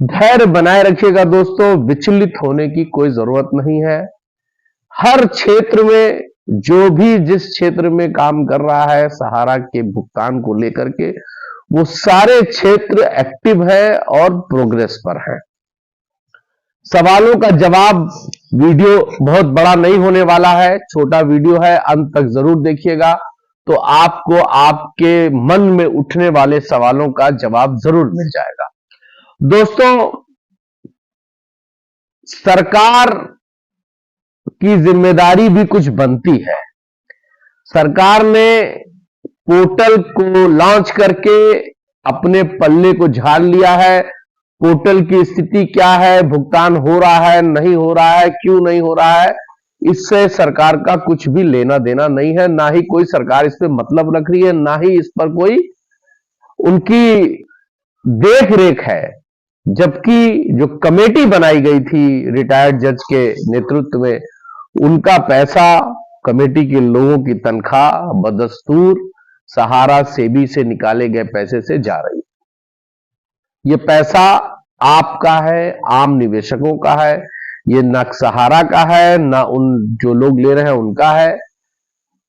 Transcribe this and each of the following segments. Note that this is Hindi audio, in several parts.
धैर्य बनाए रखिएगा दोस्तों, विचलित होने की कोई जरूरत नहीं है। हर क्षेत्र में जो भी जिस क्षेत्र में काम कर रहा है सहारा के भुगतान को लेकर के, वो सारे क्षेत्र एक्टिव है और प्रोग्रेस पर है। सवालों का जवाब वीडियो बहुत बड़ा नहीं होने वाला है, छोटा वीडियो है, अंत तक जरूर देखिएगा तो आपको आपके मन में उठने वाले सवालों का जवाब जरूर मिल जाएगा। दोस्तों, सरकार की जिम्मेदारी भी कुछ बनती है। सरकार ने पोर्टल को लॉन्च करके अपने पल्ले को झाड़ लिया है। पोर्टल की स्थिति क्या है, भुगतान हो रहा है, नहीं हो रहा है, क्यों नहीं हो रहा है, इससे सरकार का कुछ भी लेना देना नहीं है। ना ही कोई सरकार इस पर मतलब रख रही है, ना ही इस पर कोई उनकी देख रेख है। जबकि जो कमेटी बनाई गई थी रिटायर्ड जज के नेतृत्व में, उनका पैसा, कमेटी के लोगों की तनख्वाह बदस्तूर सहारा सेबी से निकाले गए पैसे से जा रही है। ये पैसा आपका है, आम निवेशकों का है। ये ना सहारा का है, ना उन जो लोग ले रहे हैं उनका है।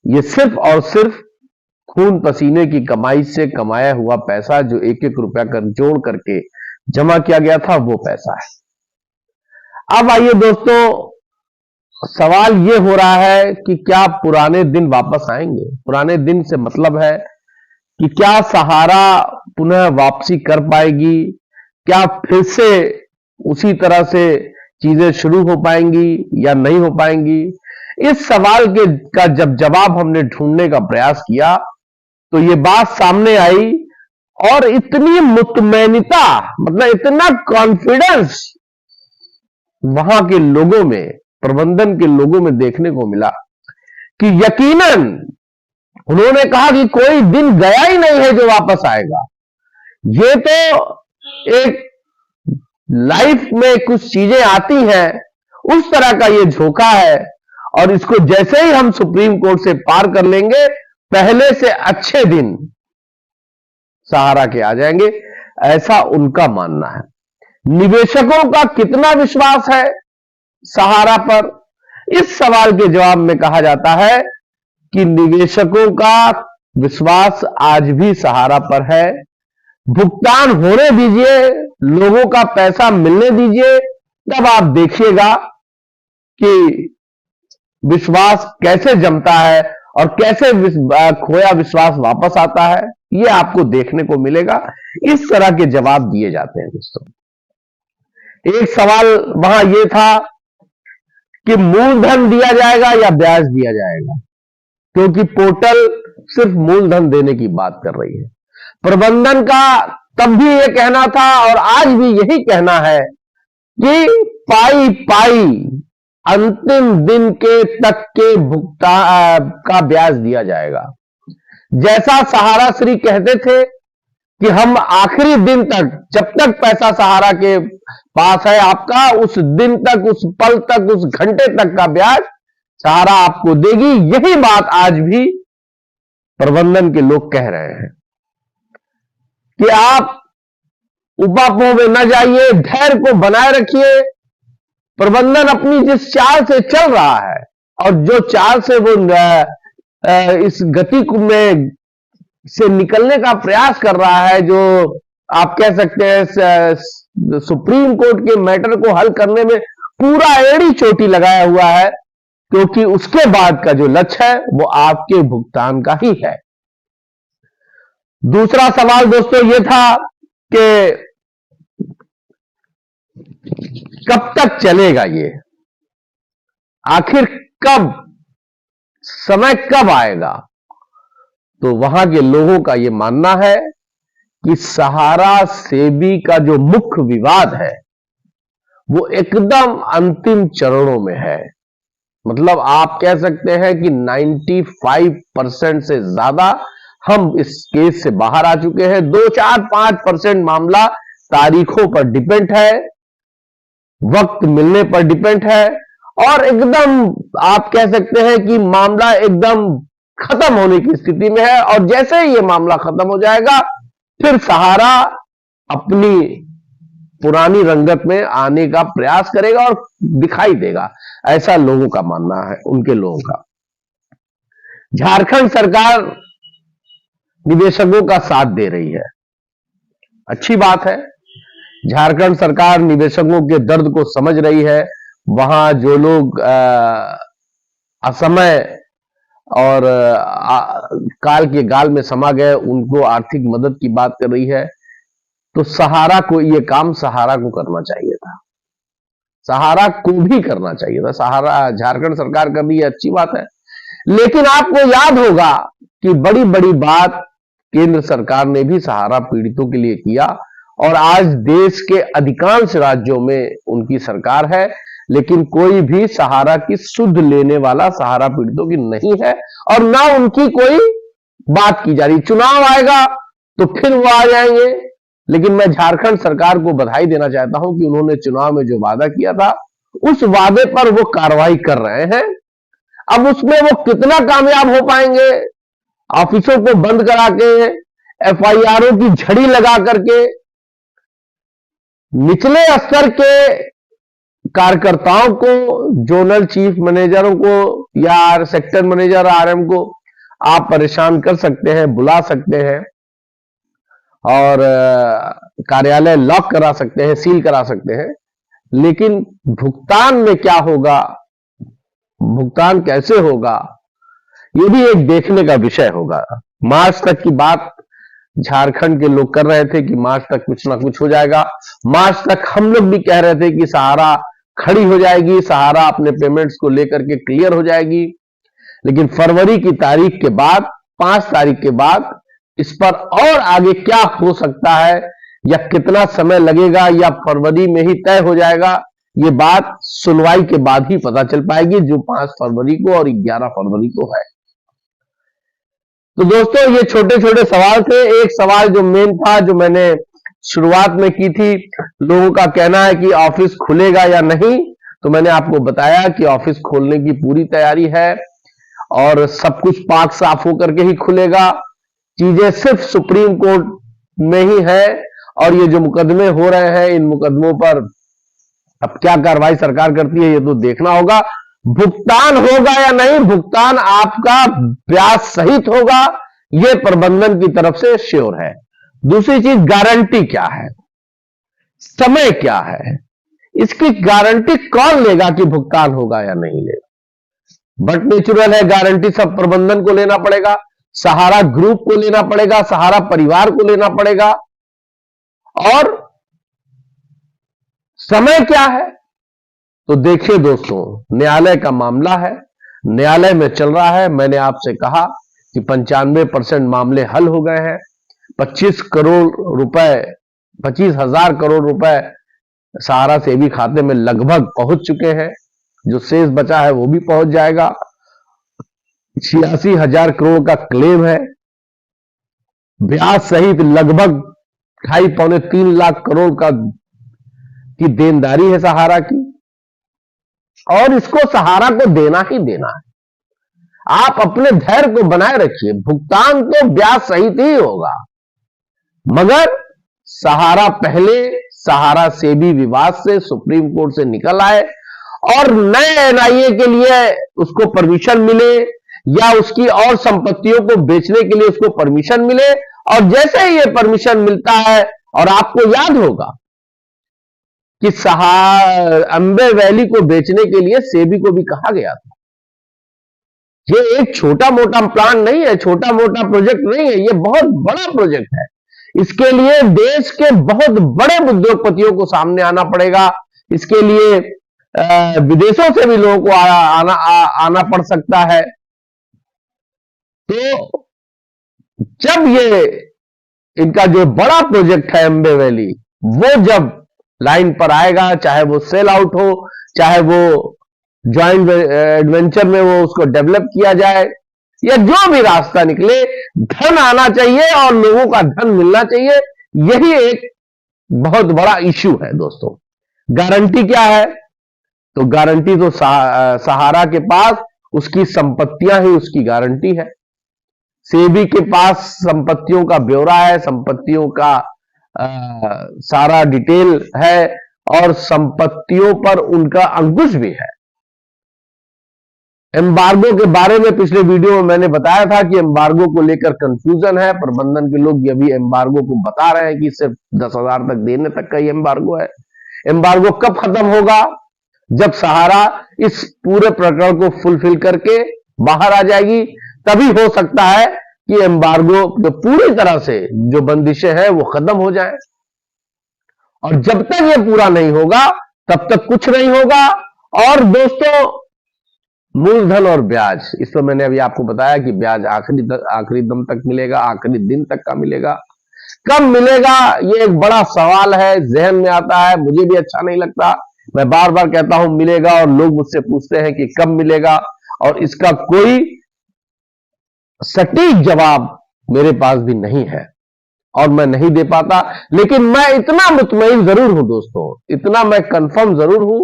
ये सिर्फ और सिर्फ खून पसीने की कमाई से कमाया हुआ पैसा, जो एक एक रुपया कर जोड़ करके जमा किया गया था, वो पैसा है। अब आइए दोस्तों, सवाल यह हो रहा है कि क्या पुराने दिन वापस आएंगे। पुराने दिन से मतलब है कि क्या सहारा पुनः वापसी कर पाएगी, क्या फिर से उसी तरह से चीजें शुरू हो पाएंगी या नहीं हो पाएंगी। इस सवाल का जब जवाब हमने ढूंढने का प्रयास किया तो ये बात सामने आई, और इतनी मुतमैनिता, मतलब इतना कॉन्फिडेंस वहां के लोगों में, प्रबंधन के लोगों में देखने को मिला कि यकीनन उन्होंने कहा कि कोई दिन गया ही नहीं है जो वापस आएगा। ये तो एक लाइफ में कुछ चीजें आती हैं, उस तरह का ये झोंका है, और इसको जैसे ही हम सुप्रीम कोर्ट से पार कर लेंगे, पहले से अच्छे दिन सहारा के आ जाएंगे, ऐसा उनका मानना है। निवेशकों का कितना विश्वास है सहारा पर, इस सवाल के जवाब में कहा जाता है कि निवेशकों का विश्वास आज भी सहारा पर है। भुगतान होने दीजिए, लोगों का पैसा मिलने दीजिए, तब आप देखिएगा कि विश्वास कैसे जमता है और कैसे खोया विश्वास वापस आता है। ये आपको देखने को मिलेगा। इस तरह के जवाब दिए जाते हैं दोस्तों। एक सवाल वहां यह था कि मूलधन दिया जाएगा या ब्याज दिया जाएगा, क्योंकि पोर्टल सिर्फ मूलधन देने की बात कर रही है। प्रबंधन का तब भी यह कहना था और आज भी यही कहना है कि पाई पाई अंतिम दिन के तक के भुगतान का ब्याज दिया जाएगा। जैसा सहारा श्री कहते थे कि हम आखिरी दिन तक, जब तक पैसा सहारा के पास है आपका, उस दिन तक, उस पल तक, उस घंटे तक का ब्याज सहारा आपको देगी। यही बात आज भी प्रबंधन के लोग कह रहे हैं कि आप उपापों में न जाइए, धैर्य को बनाए रखिए। प्रबंधन अपनी जिस चाल से चल रहा है और जो चाल से वो इस गति में से निकलने का प्रयास कर रहा है, जो आप कह सकते हैं सुप्रीम कोर्ट के मैटर को हल करने में पूरा एड़ी चोटी लगाया हुआ है, क्योंकि उसके बाद का जो लक्ष्य है वो आपके भुगतान का ही है। दूसरा सवाल दोस्तों ये था कि कब तक चलेगा ये, आखिर कब, समय कब आएगा। तो वहां के लोगों का यह मानना है कि सहारा सेबी का जो मुख्य विवाद है वो एकदम अंतिम चरणों में है। मतलब आप कह सकते हैं कि 95% से ज्यादा हम इस केस से बाहर आ चुके हैं। 2-4-5% मामला तारीखों पर डिपेंड है, वक्त मिलने पर डिपेंड है, और एकदम आप कह सकते हैं कि मामला एकदम खत्म होने की स्थिति में है। और जैसे ही ये मामला खत्म हो जाएगा, फिर सहारा अपनी पुरानी रंगत में आने का प्रयास करेगा और दिखाई देगा, ऐसा लोगों का मानना है, उनके लोगों का। झारखंड सरकार निवेशकों का साथ दे रही है, अच्छी बात है। झारखंड सरकार निवेशकों के दर्द को समझ रही है। वहां जो लोग असमय और काल के गाल में समा गए, उनको आर्थिक मदद की बात कर रही है। तो सहारा को ये काम सहारा को करना चाहिए था, सहारा को भी करना चाहिए था। सहारा झारखंड सरकार कर रही है, अच्छी बात है। लेकिन आपको याद होगा कि बड़ी बड़ी बात केंद्र सरकार ने भी सहारा पीड़ितों के लिए किया, और आज देश के अधिकांश राज्यों में उनकी सरकार है, लेकिन कोई भी सहारा की सुध लेने वाला सहारा पीड़ितों की नहीं है, और ना उनकी कोई बात की जा रही। चुनाव आएगा तो फिर वो आ जाएंगे। लेकिन मैं झारखंड सरकार को बधाई देना चाहता हूं कि उन्होंने चुनाव में जो वादा किया था, उस वादे पर वो कार्रवाई कर रहे हैं। अब उसमें वो कितना कामयाब हो पाएंगे, ऑफिसों को बंद करा के, एफआईआरों की झड़ी लगा करके, निचले स्तर के कार्यकर्ताओं को, जोनल चीफ मैनेजरों को या सेक्टर मैनेजर आरएम को आप परेशान कर सकते हैं, बुला सकते हैं और कार्यालय लॉक करा सकते हैं, सील करा सकते हैं। लेकिन भुगतान में क्या होगा, भुगतान कैसे होगा, यह भी एक देखने का विषय होगा। मार्च तक की बात झारखंड के लोग कर रहे थे कि मार्च तक कुछ ना कुछ हो जाएगा। मार्च तक हम लोग भी कह रहे थे कि सहारा खड़ी हो जाएगी, सहारा अपने पेमेंट्स को लेकर के क्लियर हो जाएगी। लेकिन फरवरी की तारीख के बाद, 5 तारीख के बाद, इस पर और आगे क्या हो सकता है या कितना समय लगेगा या फरवरी में ही तय हो जाएगा, ये बात सुनवाई के बाद ही पता चल पाएगी, जो 5 फरवरी को और 11 फरवरी को है। तो दोस्तों, ये छोटे छोटे सवाल थे। एक सवाल जो मेन था, जो मैंने शुरुआत में की थी, लोगों का कहना है कि ऑफिस खुलेगा या नहीं, तो मैंने आपको बताया कि ऑफिस खोलने की पूरी तैयारी है और सब कुछ पाक साफ होकर के ही खुलेगा। चीजें सिर्फ सुप्रीम कोर्ट में ही है, और ये जो मुकदमे हो रहे हैं, इन मुकदमों पर अब क्या कार्रवाई सरकार करती है, ये तो देखना होगा। भुगतान होगा या नहीं, भुगतान आपका ब्याज सहित होगा, यह प्रबंधन की तरफ से श्योर है। दूसरी चीज, गारंटी क्या है, समय क्या है, इसकी गारंटी कौन लेगा कि भुगतान होगा या नहीं लेगा। बट नेचुरल है, गारंटी सब प्रबंधन को लेना पड़ेगा, सहारा ग्रुप को लेना पड़ेगा, सहारा परिवार को लेना पड़ेगा। और समय क्या है, तो देखिए दोस्तों, न्यायालय का मामला है, न्यायालय में चल रहा है। मैंने आपसे कहा कि 95% मामले हल हो गए हैं। 25 करोड़ रुपए, 25,000 करोड़ रुपए सहारा सेवी खाते में लगभग पहुंच चुके हैं। जो शेष बचा है वो भी पहुंच जाएगा। 86,000 करोड़ का क्लेम है, ब्याज सहित लगभग 2.5-3 लाख करोड़ की देनदारी है सहारा की, और इसको सहारा को देना ही देना है। आप अपने धैर्य को बनाए रखिए, भुगतान तो ब्याज सहित ही होगा, मगर सहारा पहले सहारा सेबी विवाद से सुप्रीम कोर्ट से निकल आए और नए एनआईए के लिए उसको परमिशन मिले, या उसकी और संपत्तियों को बेचने के लिए उसको परमिशन मिले। और जैसे ही ये परमिशन मिलता है, और आपको याद होगा कि अंबे वैली को बेचने के लिए सेबी को भी कहा गया था। ये एक छोटा मोटा प्लान नहीं है, छोटा मोटा प्रोजेक्ट नहीं है, ये बहुत बड़ा प्रोजेक्ट है। इसके लिए देश के बहुत बड़े उद्योगपतियों को सामने आना पड़ेगा। इसके लिए विदेशों से भी लोगों को आना पड़ सकता है। तो जब ये इनका जो बड़ा प्रोजेक्ट है अंबे वैली, वो जब लाइन पर आएगा, चाहे वो सेल आउट हो, चाहे वो ज्वाइंट एडवेंचर में वो उसको डेवलप किया जाए, या जो भी रास्ता निकले, धन आना चाहिए और लोगों का धन मिलना चाहिए। यही एक बहुत बड़ा इश्यू है दोस्तों। गारंटी क्या है, तो गारंटी तो सहारा के पास उसकी संपत्तियां ही उसकी गारंटी है। सेबी के पास संपत्तियों का ब्यौरा है, संपत्तियों का सारा डिटेल है और संपत्तियों पर उनका अंकुश भी है। एम्बार्गो के बारे में पिछले वीडियो में मैंने बताया था कि एम्बार्गो को लेकर कंफ्यूजन है। प्रबंधन के लोग अभी एम्बार्गो को बता रहे हैं कि सिर्फ 10,000 तक देने तक का ही एम्बार्गो है। एम्बार्गो कब खत्म होगा? जब सहारा इस पूरे प्रकरण को फुलफिल करके बाहर आ जाएगी, तभी हो सकता है कि एम्बार्गो जो पूरी तरह से जो बंदिशें हैं वो खत्म हो जाए। और जब तक ये पूरा नहीं होगा तब तक कुछ नहीं होगा। और दोस्तों, मूलधन और ब्याज, इस पर मैंने अभी आपको बताया कि ब्याज आखिरी दम तक मिलेगा, आखिरी दिन तक का मिलेगा। कब मिलेगा ये एक बड़ा सवाल है, जहन में आता है, मुझे भी अच्छा नहीं लगता। मैं बार बार कहता हूं मिलेगा और लोग मुझसे पूछते हैं कि कब मिलेगा, और इसका कोई सटीक जवाब मेरे पास भी नहीं है और मैं नहीं दे पाता। लेकिन मैं इतना मुतमईन जरूर हूं दोस्तों, इतना मैं कंफर्म जरूर हूं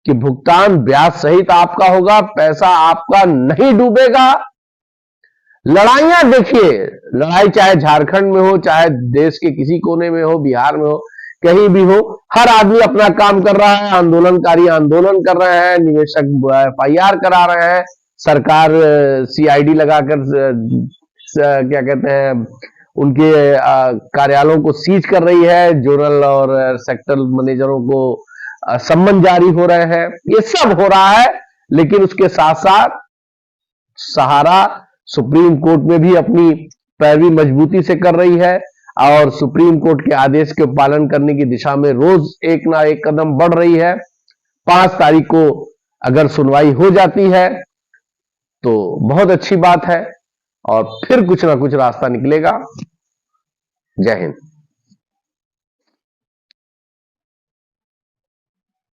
कि भुगतान ब्याज सहित आपका होगा, पैसा आपका नहीं डूबेगा। लड़ाइयां देखिए, लड़ाई चाहे झारखंड में हो, चाहे देश के किसी कोने में हो, बिहार में हो, कहीं भी हो, हर आदमी अपना काम कर रहा है। आंदोलनकारी आंदोलन कर रहे हैं, निवेशक FIR करा रहे हैं, सरकार CID लगाकर क्या कहते हैं उनके कार्यालयों को सीज कर रही है, जोनल और सेक्टर मैनेजरों को सम्मन जारी हो रहे हैं। ये सब हो रहा है, लेकिन उसके साथ साथ सहारा सुप्रीम कोर्ट में भी अपनी पैरवी मजबूती से कर रही है और सुप्रीम कोर्ट के आदेश के पालन करने की दिशा में रोज एक ना एक कदम बढ़ रही है। 5 तारीख को अगर सुनवाई हो जाती है तो बहुत अच्छी बात है और फिर कुछ ना कुछ रास्ता निकलेगा। जय हिंद।